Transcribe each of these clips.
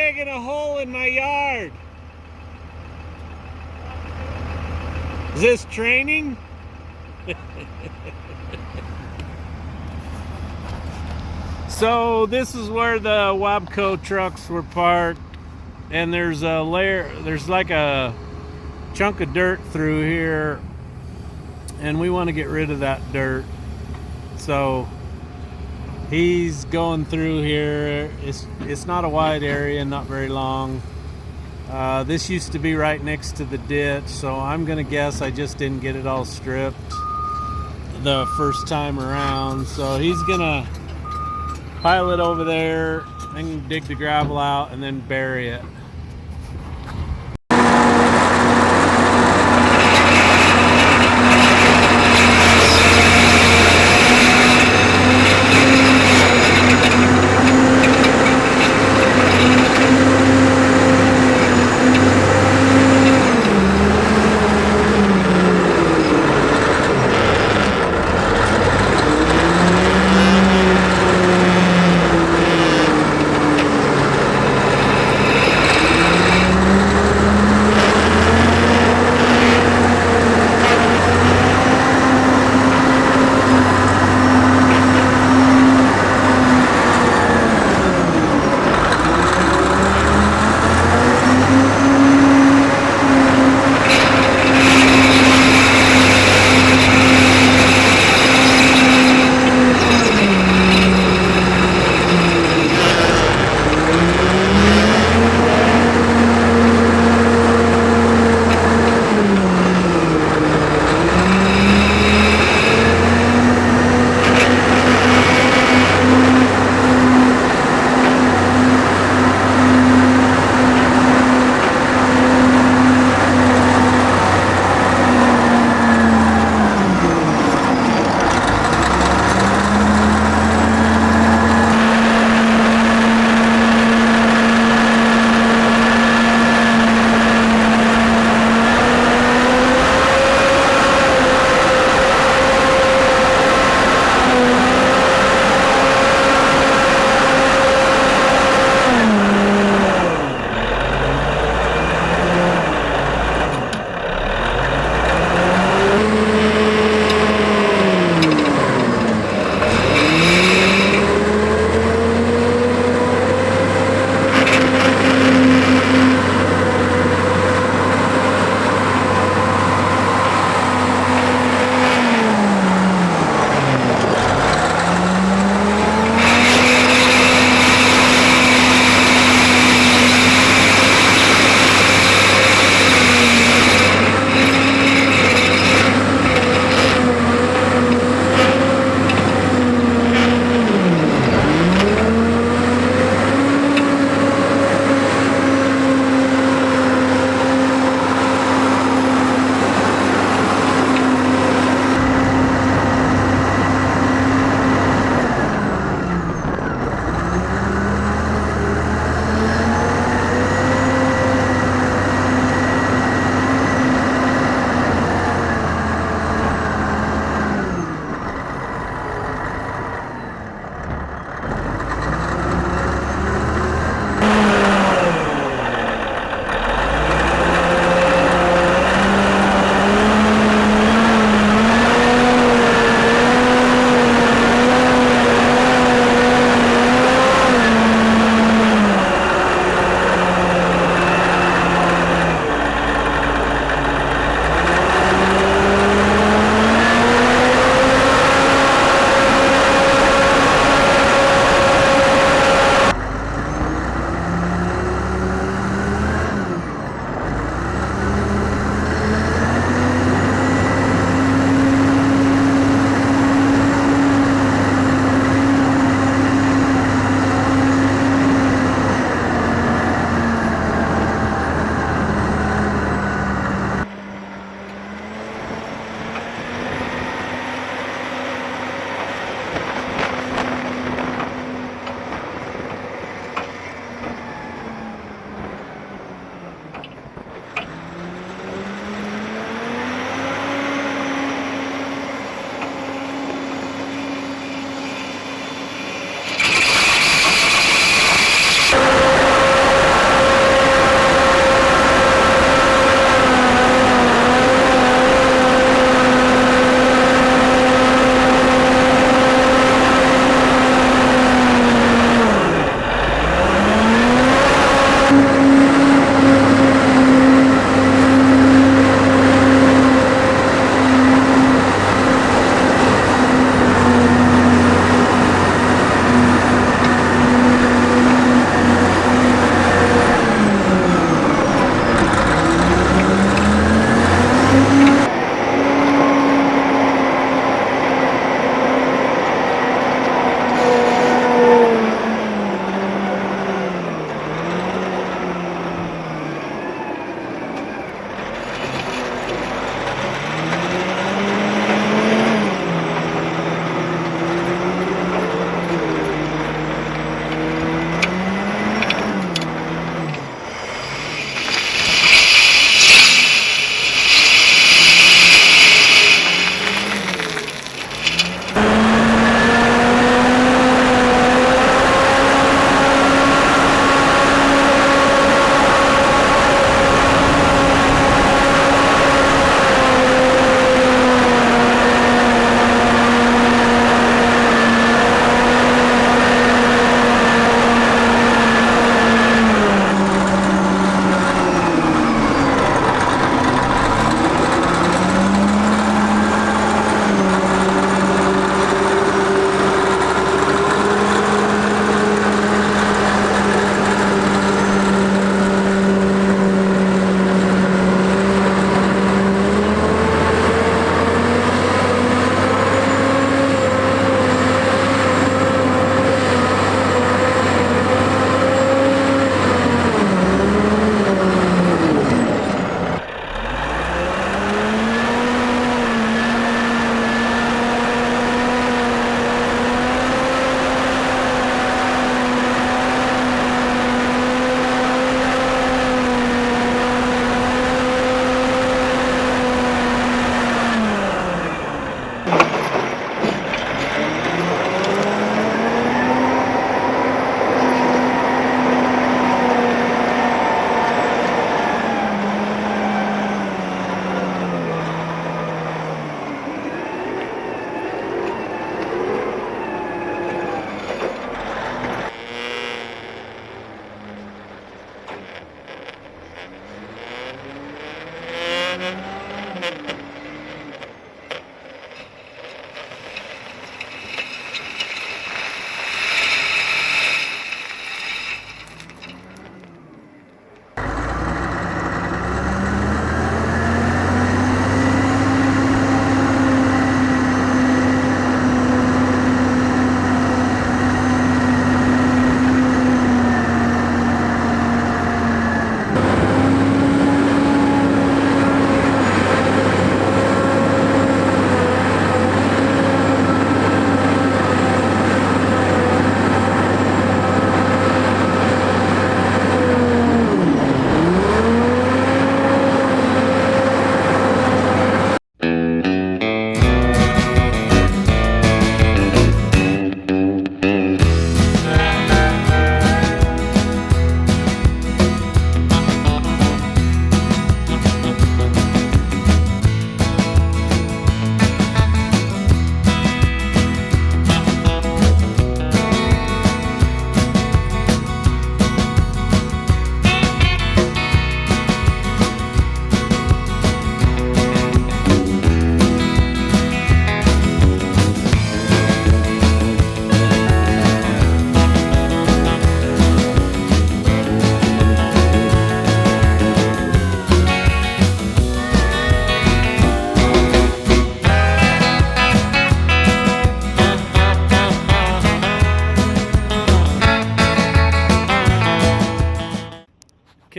digging a hole in my yard. Is this training? So this is where the Wabco trucks were parked, and there's like a chunk of dirt through here, and we want to get rid of that dirt. So he's going through here. It's not a wide area, not very long. This used to be right next to the ditch, so I'm gonna guess I just didn't get it all stripped the first time around. So he's gonna pile it over there and dig the gravel out and then bury it.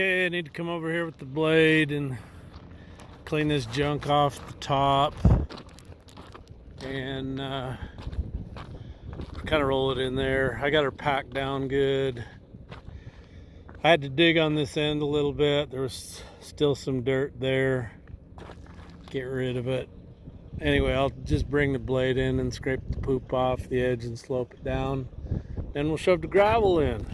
Okay, I need to come over here with the blade and clean this junk off the top and kind of roll it in there. I got her packed down good. I had to dig on this end a little bit. There was still some dirt there. Get rid of it. Anyway, I'll just bring the blade in and scrape the poop off the edge and slope it down. Then we'll shove the gravel in.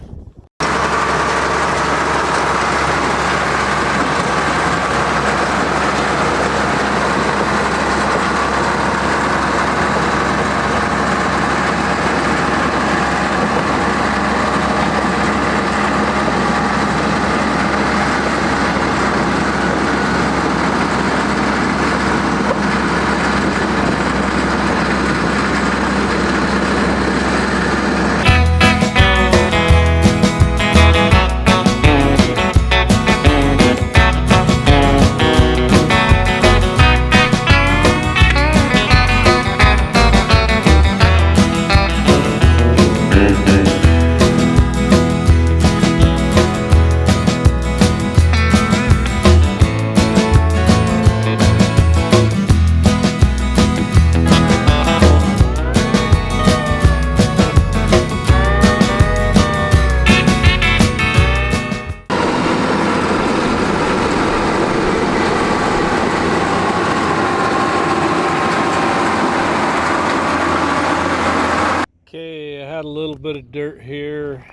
Okay, I had a little bit of dirt here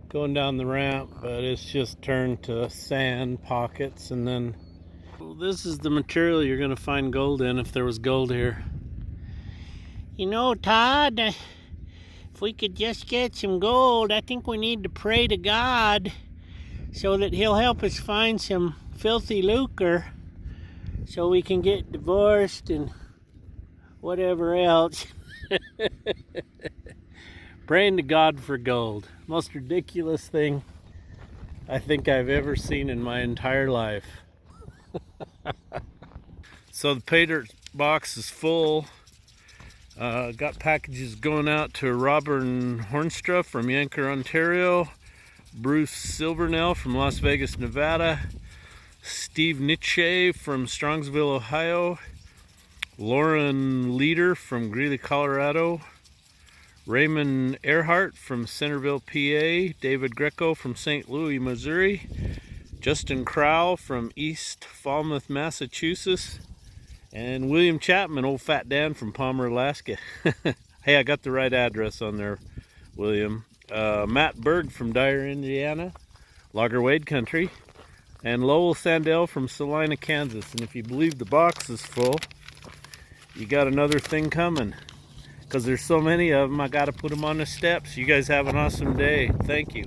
going down the ramp, but it's just turned to sand pockets. And then this is the material you're going to find gold in if there was gold here. You know, Todd, if we could just get some gold, I think we need to pray to God so that he'll help us find some filthy lucre so we can get divorced and whatever else. Praying to God for gold. Most ridiculous thing I think I've ever seen in my entire life. So the Jpaydirt box is full. Got packages going out to Robert Hornstra from Yanker, Ontario, Bruce Silvernell from Las Vegas, Nevada, Steve Nietzsche from Strongsville, Ohio, Lauren Leader from Greeley, Colorado, Raymond Earhart from Centerville, PA, David Greco from St. Louis, Missouri, Justin Crowell from East Falmouth, Massachusetts, and William Chapman, old Fat Dan from Palmer, Alaska. Hey, I got the right address on there, William. Matt Berg from Dyer, Indiana, Logger Wade Country, and Lowell Sandell from Salina, Kansas. And if you believe the box is full, you got another thing coming. Because there's so many of them, I got to put them on the steps. You guys have an awesome day. Thank you.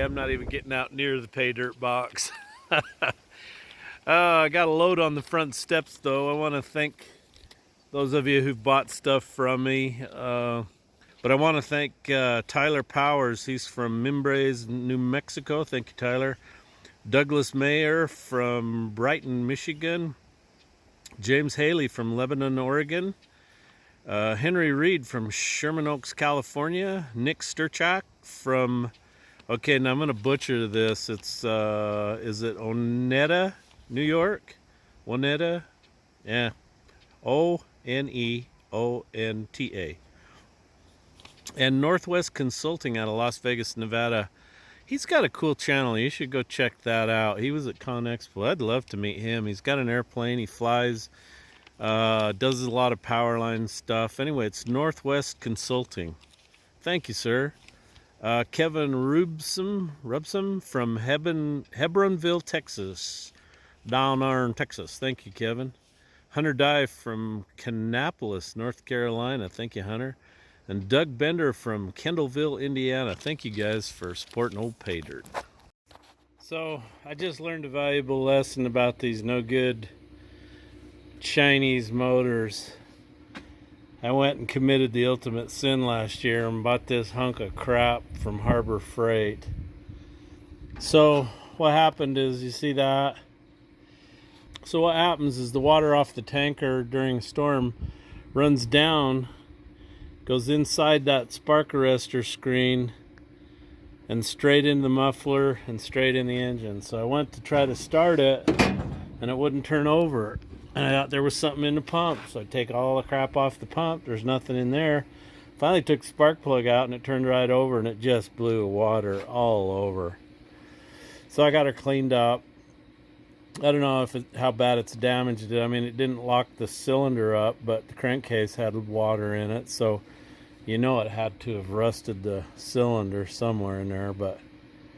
I'm not even getting out near the Jpaydirt box. I got a load on the front steps though. I want to thank those of you who've bought stuff from me. But I want to thank Tyler Powers. He's from Mimbres, New Mexico. Thank you, Tyler. Douglas Mayer from Brighton, Michigan. James Haley from Lebanon, Oregon. Henry Reed from Sherman Oaks, California. Nick Sturchak from, okay, now I'm going to butcher this. It's, is it Oneta, New York? Oneta? Yeah. Oneonta. And Northwest Consulting out of Las Vegas, Nevada. He's got a cool channel. You should go check that out. He was at Con Expo. I'd love to meet him. He's got an airplane. He flies. Does a lot of power line stuff. Anyway, it's Northwest Consulting. Thank you, sir. Kevin Rubsum from Hebronville, Texas. Down there in Texas. Thank you, Kevin. Hunter Dye from Kannapolis, North Carolina. Thank you, Hunter. And Doug Bender from Kendallville, Indiana. Thank you guys for supporting old Paydirt. So I just learned a valuable lesson about these no good Chinese motors. I went and committed the ultimate sin last year and bought this hunk of crap from Harbor Freight. So what happened is, you see that? So what happens is the water off the tanker during a storm runs down, goes inside that spark arrestor screen and straight in the muffler and straight in the engine. So I went to try to start it and it wouldn't turn over. And I thought there was something in the pump. So I take all the crap off the pump. There's nothing in there. Finally took the spark plug out and it turned right over and it just blew water all over. So I got her cleaned up. I don't know how bad it's damaged it. I mean, it didn't lock the cylinder up, but the crankcase had water in it, so you know it had to have rusted the cylinder somewhere in there. But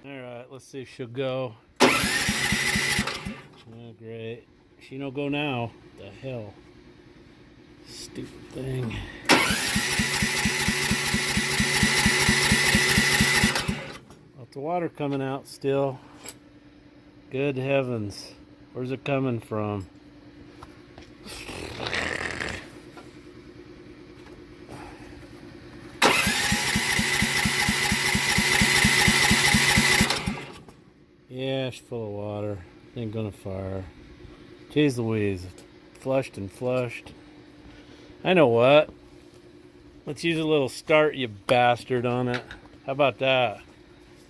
all right, let's see if she'll go. Oh, great. She don't go now. The hell, stupid thing. Lots of water coming out still. Good heavens. Where's it coming from? Yeah, it's full of water. Ain't gonna fire. Jeez Louise. Flushed and flushed. I know what. Let's use a little start, you bastard, on it. How about that?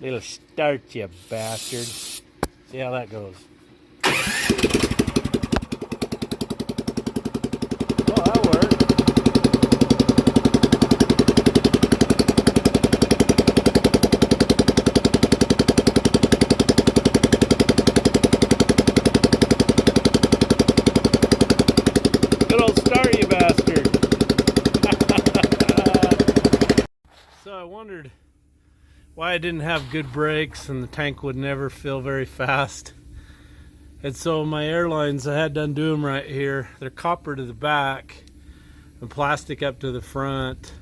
Little start, you bastard. See how that goes. Oh, that worked. Good old start, you bastard. So I wondered why I didn't have good brakes and the tank would never fill very fast. And so my airlines, I had to undo them right here. They're copper to the back and plastic up to the front.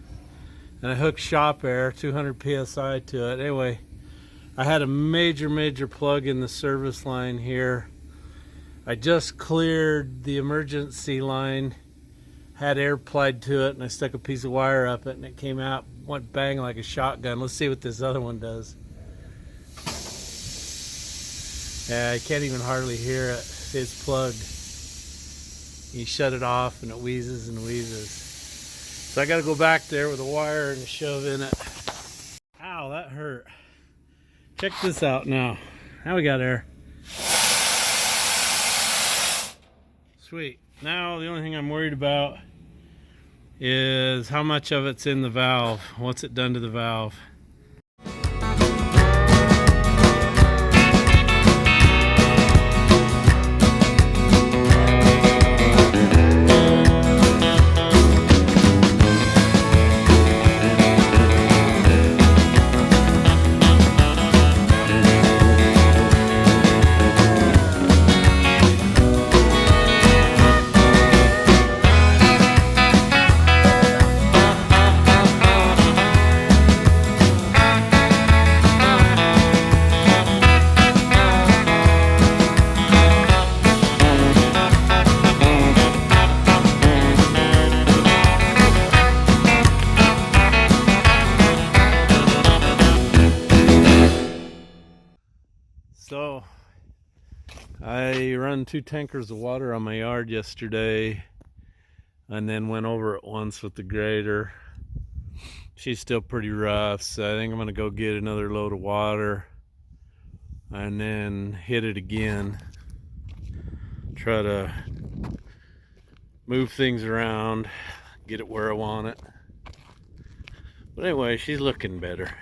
And I hooked shop air, 200 PSI to it. Anyway, I had a major plug in the service line here. I just cleared the emergency line, had air applied to it, and I stuck a piece of wire up it and it came out, went bang like a shotgun. Let's see what this other one does. Yeah, I can't even hardly hear it. It's plugged. You shut it off and it wheezes and wheezes. So I gotta go back there with a wire and a shove in it. Ow, that hurt. Check this out now. Now we got air. Sweet. Now the only thing I'm worried about is how much of it's in the valve. What's it done to the valve? 2 tankers of water on my yard yesterday, and then went over it once with the grader. She's still pretty rough, so I think I'm gonna go get another load of water and then hit it again. Try to move things around, get it where I want it. But anyway, she's looking better.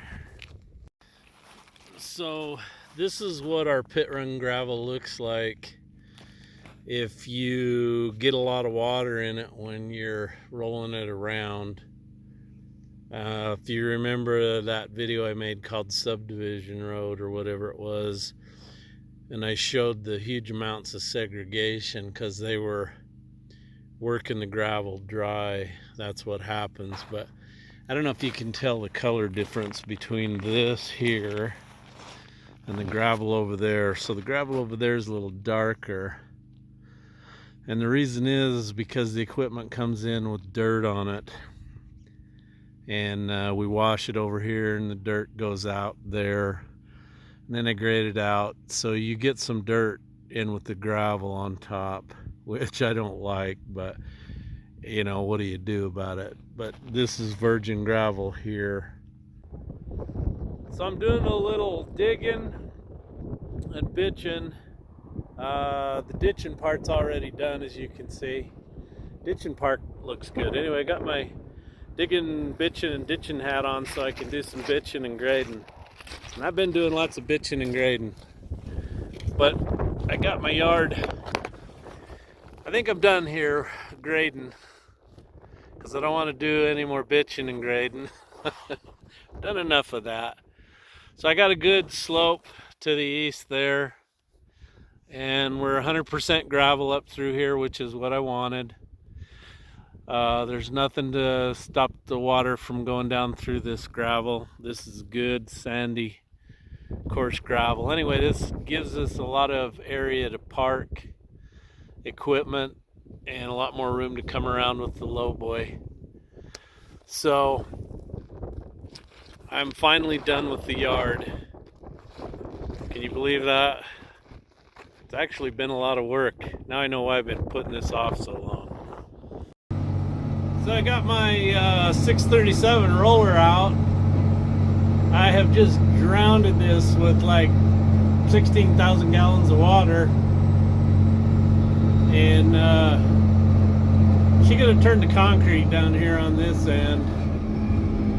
So this is what our pit run gravel looks like if you get a lot of water in it when you're rolling it around. If you remember that video I made called Subdivision Road or whatever it was, and I showed the huge amounts of segregation because they were working the gravel dry. That's what happens. But I don't know if you can tell the color difference between this here and the gravel over there. So the gravel over there is a little darker, and the reason is because the equipment comes in with dirt on it, and we wash it over here and the dirt goes out there, and then I grade it out, so you get some dirt in with the gravel on top, which I don't like, but you know, what do you do about it? But this is virgin gravel here. So I'm doing a little digging and bitching. The ditching part's already done, as you can see. Ditching part looks good. Anyway, I got my digging, bitching, and ditching hat on so I can do some bitching and grading. And I've been doing lots of bitching and grading. But I got my yard. I think I'm done here grading, because I don't want to do any more bitching and grading. Done enough of that. So I got a good slope to the east there, and we're 100% gravel up through here, which is what I wanted. There's nothing to stop the water from going down through this gravel. This is good sandy coarse gravel. Anyway, this gives us a lot of area to park equipment and a lot more room to come around with the lowboy. So I'm finally done with the yard. Can you believe that? It's actually been a lot of work. Now I know why I've been putting this off so long. So I got my 637 roller out. I have just drowned this with like 16,000 gallons of water, and she could have turned to concrete down here on this end.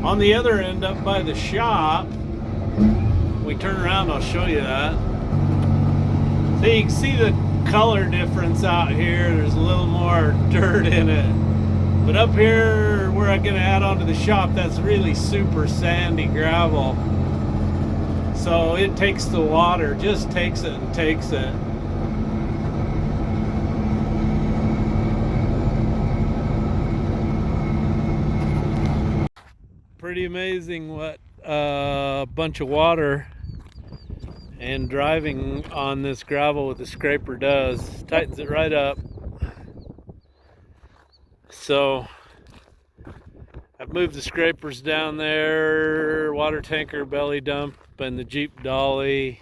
On the other end, up by the shop, we turn around, I'll show you that. So you can see the color difference out here. There's a little more dirt in it. But up here where I'm gonna add on to the shop, that's really super sandy gravel. So it takes the water, just takes it and takes it. Pretty amazing what a bunch of water and driving on this gravel with the scraper does. Tightens it right up. So I've moved the scrapers down there, water tanker, belly dump, and the Jeep dolly.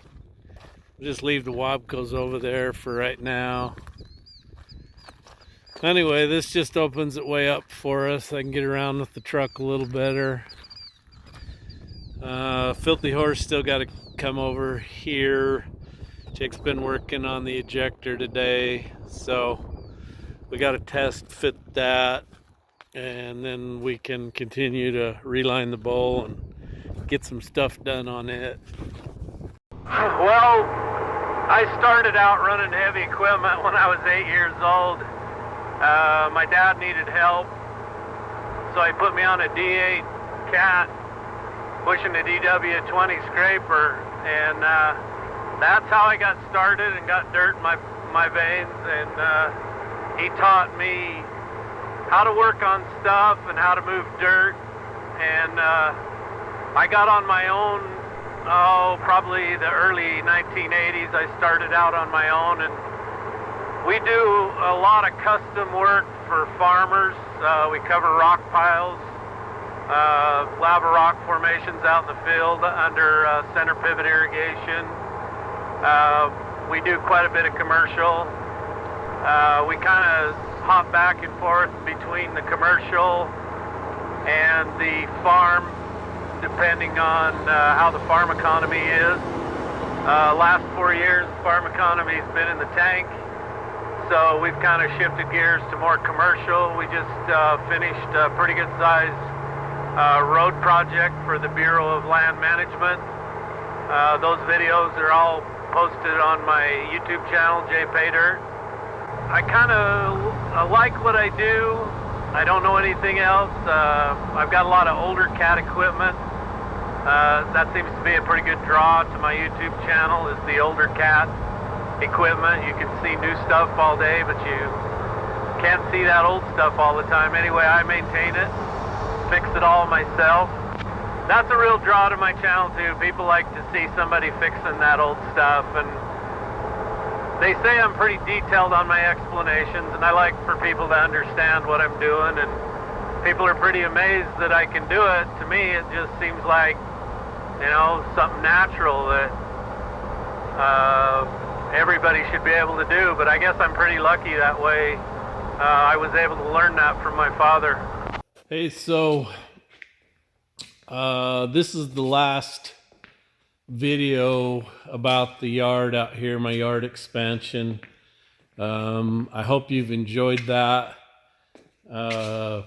Just leave the Wabcos over there for right now. Anyway, this just opens it way up for us. I can get around with the truck a little better. Filthy Horse still got to come over here. Jake's been working on the ejector today, so we got to test fit that, and then we can continue to reline the bowl and get some stuff done on it. Well, I started out running heavy equipment when I was 8 years old. My dad needed help, so he put me on a D8 cat, pushing a DW20 scraper, and that's how I got started and got dirt in my veins, and he taught me how to work on stuff and how to move dirt, and I got on my own, probably the early 1980s. I started out on my own, and we do a lot of custom work for farmers. We cover rock piles, lava rock formations out in the field under center pivot irrigation. We do quite a bit of commercial. We kind of hop back and forth between the commercial and the farm, depending on how the farm economy is. Last 4 years, the farm economy's been in the tank, so we've kind of shifted gears to more commercial. We just finished a pretty good sized road project for the Bureau of Land Management. Those videos are all posted on my YouTube channel, Jpaydirt. I kind of like what I do. I don't know anything else. I've got a lot of older cat equipment. That seems to be a pretty good draw to my YouTube channel, is the older cat equipment. You can see new stuff all day, but you can't see that old stuff all the time. Anyway, I maintain it, fix it all myself. That's a real draw to my channel too. People like to see somebody fixing that old stuff, and they say I'm pretty detailed on my explanations, and I like for people to understand what I'm doing, and people are pretty amazed that I can do it. To me, it just seems like, you know, something natural that everybody should be able to do, but I guess I'm pretty lucky that way. I was able to learn that from my father. Hey, so this is the last video about the yard out here, my yard expansion. I hope you've enjoyed that. I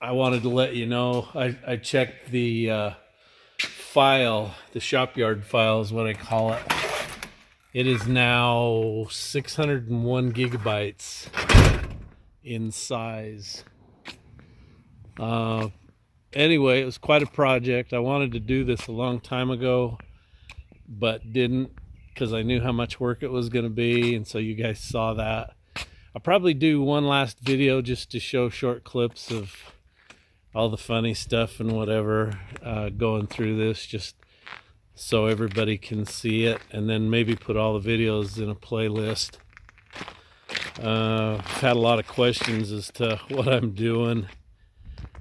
wanted to let you know, I checked the file, the shop yard file is what I call it. It is now 601 gigabytes in size. Anyway, it was quite a project. I wanted to do this a long time ago, but didn't, because I knew how much work it was going to be, and so you guys saw that. I'll probably do one last video just to show short clips of all the funny stuff and whatever going through this, just so everybody can see it, and then maybe put all the videos in a playlist. I've had a lot of questions as to what I'm doing.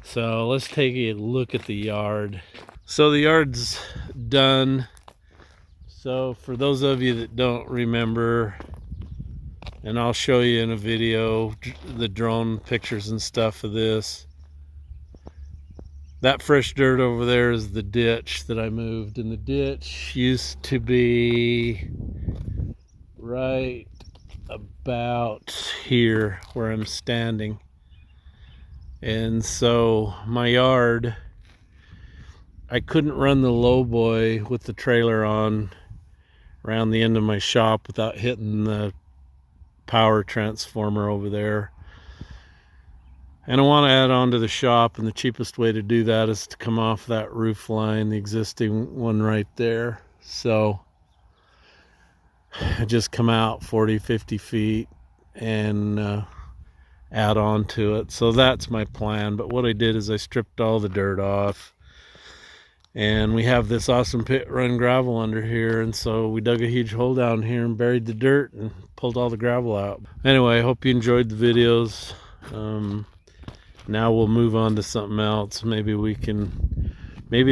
So let's take a look at the yard. So the yard's done. So for those of you that don't remember, and I'll show you in a video the drone pictures and stuff of this. That fresh dirt over there is the ditch that I moved, and the ditch used to be right about here where I'm standing. And so my yard, I couldn't run the lowboy with the trailer on around the end of my shop without hitting the power transformer over there. And I want to add on to the shop, and the cheapest way to do that is to come off that roof line, the existing one right there. So I just come out 40-50 feet and add on to it. So that's my plan. But what I did is I stripped all the dirt off, and we have this awesome pit run gravel under here, and so we dug a huge hole down here and buried the dirt and pulled all the gravel out. Anyway, I hope you enjoyed the videos. Now we'll move on to something else. Maybe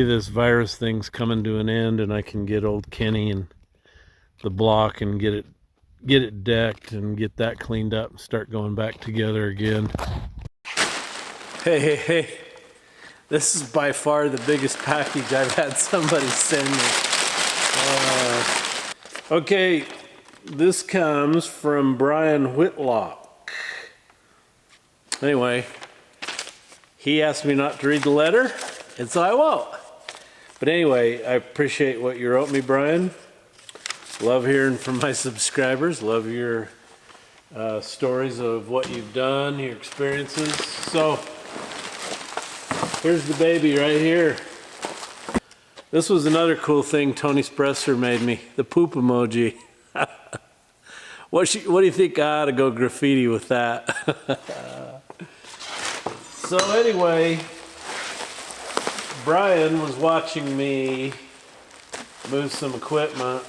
this virus thing's coming to an end, and I can get old Kenny and the block and get it decked and get that cleaned up and start going back together again. Hey. This is by far the biggest package I've had somebody send me. Okay, this comes from Brian Whitlock. Anyway, he asked me not to read the letter, and so I won't. But anyway, I appreciate what you wrote me, Brian. Love hearing from my subscribers. Love your stories of what you've done, your experiences. So here's the baby right here. This was another cool thing Tony Spresser made me, the poop emoji. What do you think? I ought to go graffiti with that. So anyway, Brian was watching me move some equipment,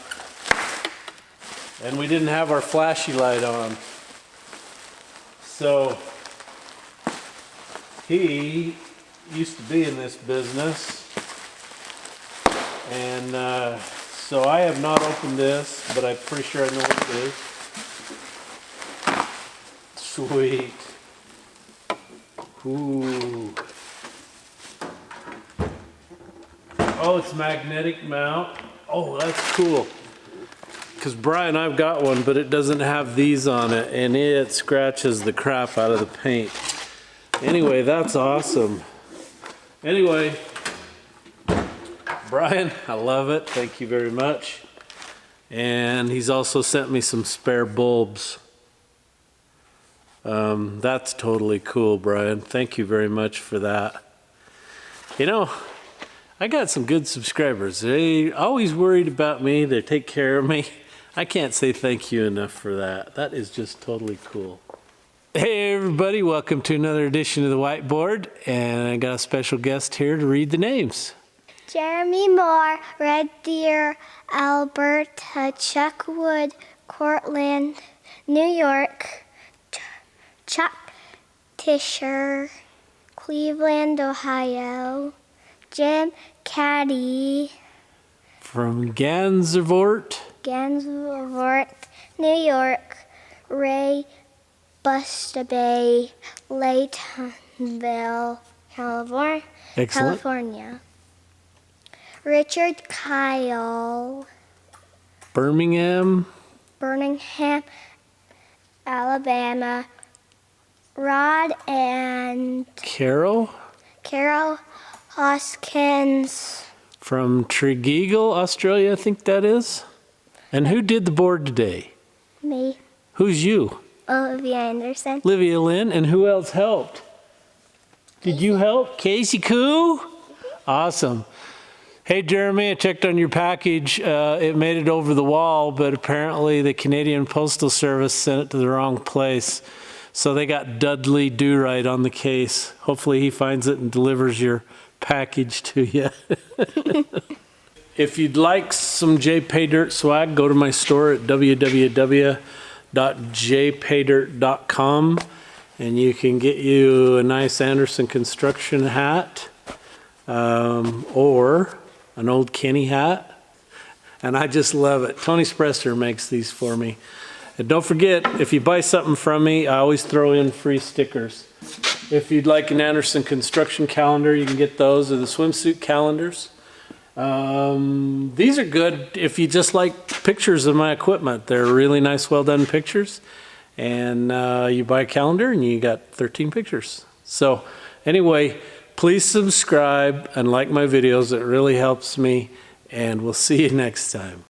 and we didn't have our flashy light on. So he used to be in this business, and so I have not opened this, but I'm pretty sure I know what it is. Sweet. Ooh. Oh, it's magnetic mount. Oh, that's cool. Because Brian, I've got one, but it doesn't have these on it, and it scratches the crap out of the paint. Anyway, that's awesome. Anyway, Brian, I love it. Thank you very much. And he's also sent me some spare bulbs. That's totally cool, Brian. Thank you very much for that. You know, I got some good subscribers. They always worried about me. They take care of me. I can't say thank you enough for that. That is just totally cool. Hey everybody, welcome to another edition of the Whiteboard, and I got a special guest here to read the names. Jeremy Moore, Red Deer, Alberta, Chuckwood, Cortland, New York, Chuck Tisher, Cleveland, Ohio, Jim Caddy, From Gansevoort, New York, Ray Bustabay, Laytonville, California. Richard Kyle, Birmingham, Alabama. Rod and Carol, Hoskins. from Tregeagle, Australia, I think that is. And who did the board today? Me, Who's you? Olivia Anderson. Livia Lynn, and who else helped? Did you help? Casey Koo? Awesome. Hey Jeremy, I checked on your package. It made it over the wall, but apparently the Canadian Postal Service sent it to the wrong place. So they got Dudley Do-Right on the case. Hopefully he finds it and delivers your package to you. If you'd like some Jpaydirt swag, go to my store at www.jpaydirt.com and you can get you a nice Anderson construction hat or an old Kenny hat. And I just love it. Tony Spresser makes these for me. And don't forget, if you buy something from me, I always throw in free stickers. If you'd like an Anderson construction calendar, you can get those, or the swimsuit calendars. These are good if you just like pictures of my equipment. They're really nice, well done pictures. And you buy a calendar and you got 13 pictures. So anyway, please subscribe and like my videos. It really helps me. And we'll see you next time.